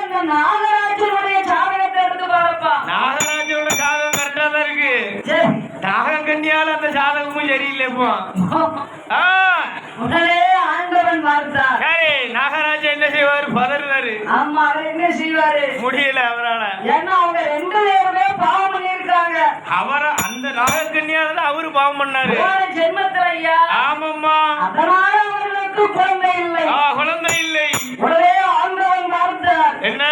அந்த நாகராஜனுடைய ஜாதகத்தை எடுத்து பாருப்பா. நாகராஜோட ஜாதகம் கரெக்டா தான் இருக்கு. நாகக்கன்னியால அந்த ஜாதகமும் சரியில்லை இப்போ. உடனே ஆண்டவன் பார்த்தார். சரி, நாகராஜா என்ன செய்வாரு? பதறாரு. ஆமா, அவர் என்ன செய்வாரு? முடியல அவரால. ஏன்னா அவங்க 2 பேருமே பாவம் பண்ணிருக்காங்க. அவரை அந்த நாகக்கன்னியால தான் அவரு பாவம் பண்ணாரு ஜென்மத்துல ஐயா. ஆமாம்மா. அதனால அவர்களுக்கு குழந்தை இல்லை. குழந்தை இல்லை. உடனே ஆண்டவன் பார்த்தார். என்ன